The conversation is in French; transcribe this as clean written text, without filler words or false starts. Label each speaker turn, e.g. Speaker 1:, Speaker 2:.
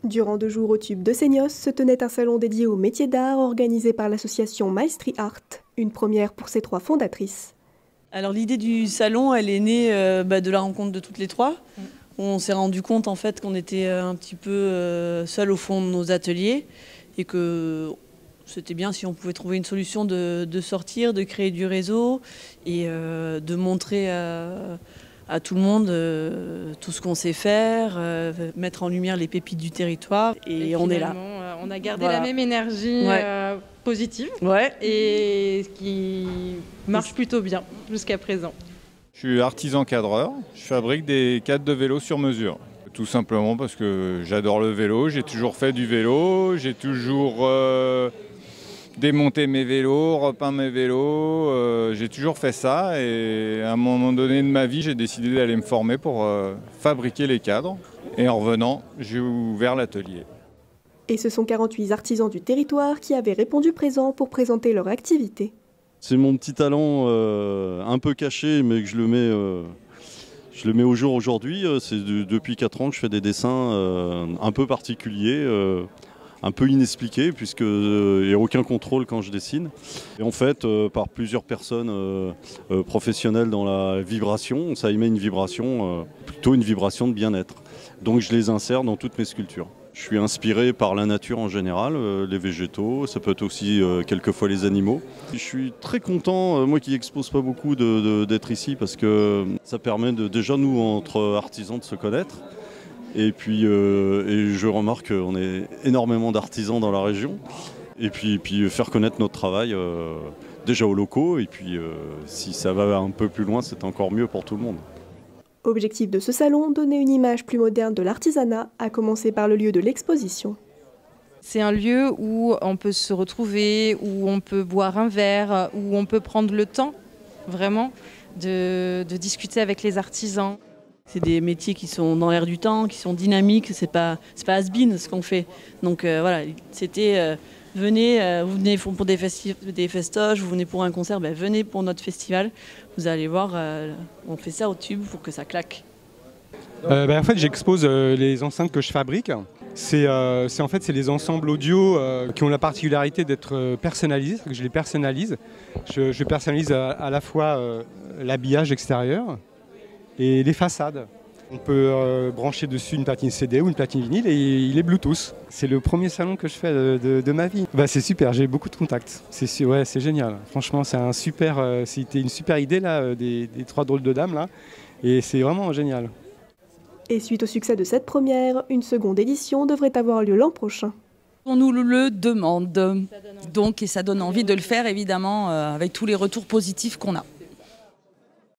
Speaker 1: Durant 2 jours au Tube de Seignos se tenait un salon dédié aux métiers d'art organisé par l'association Maestri Art, une première pour ses 3 fondatrices.
Speaker 2: Alors l'idée du salon, elle est née de la rencontre de toutes les 3. On s'est rendu compte en fait qu'on était un petit peu seuls au fond de nos ateliers et que c'était bien si on pouvait trouver une solution de sortir, de créer du réseau et de montrer à tout le monde tout ce qu'on sait faire, mettre en lumière les pépites du territoire et on est là.
Speaker 3: On a gardé la même énergie positive et ce qui marche plutôt bien jusqu'à présent.
Speaker 4: Je suis artisan cadreur, je fabrique des cadres de vélo sur mesure. Tout simplement parce que j'adore le vélo, j'ai toujours fait du vélo, j'ai toujours démonté mes vélos, repeint mes vélos, j'ai toujours fait ça et à un moment donné de ma vie j'ai décidé d'aller me former pour fabriquer les cadres et en revenant j'ai ouvert l'atelier.
Speaker 1: Et ce sont 48 artisans du territoire qui avaient répondu présent pour présenter leur activité.
Speaker 5: C'est mon petit talent un peu caché mais que je le mets au jour aujourd'hui. C'est depuis 4 ans que je fais des dessins un peu particuliers. Un peu inexpliqué puisqu'il n'y a aucun contrôle quand je dessine. Et en fait, par plusieurs personnes professionnelles dans la vibration, ça émet une vibration, plutôt une vibration de bien-être. Donc je les insère dans toutes mes sculptures. Je suis inspiré par la nature en général, les végétaux, ça peut être aussi quelquefois les animaux. Je suis très content, moi qui expose pas beaucoup, d'être ici parce que ça permet déjà nous entre artisans de se connaître. Et puis je remarque qu'on est énormément d'artisans dans la région. Et puis faire connaître notre travail déjà aux locaux. Et puis si ça va un peu plus loin, c'est encore mieux pour tout le monde.
Speaker 1: Objectif de ce salon, donner une image plus moderne de l'artisanat, à commencer par le lieu de l'exposition.
Speaker 3: C'est un lieu où on peut se retrouver, où on peut boire un verre, où on peut prendre le temps vraiment de discuter avec les artisans.
Speaker 2: C'est des métiers qui sont dans l'air du temps, qui sont dynamiques, c'est pas has-been ce qu'on fait. Donc voilà, c'était venez, vous venez pour des festoches, vous venez pour un concert, venez pour notre festival. Vous allez voir, on fait ça au Tube pour que ça claque.
Speaker 6: En fait, j'expose les enceintes que je fabrique. C'est les ensembles audio qui ont la particularité d'être personnalisés, que je les personnalise. Je personnalise à la fois l'habillage extérieur et les façades. On peut brancher dessus une platine CD ou une platine vinyle et il est Bluetooth. C'est le premier salon que je fais de ma vie. C'est super, j'ai beaucoup de contacts. C'est génial. Franchement, c'était une super idée là, des 3 drôles de dames là. Et c'est vraiment génial.
Speaker 1: Et suite au succès de cette première, une seconde édition devrait avoir lieu l'an prochain.
Speaker 7: On nous le demande. Donc, et ça donne envie de le faire évidemment avec tous les retours positifs qu'on a.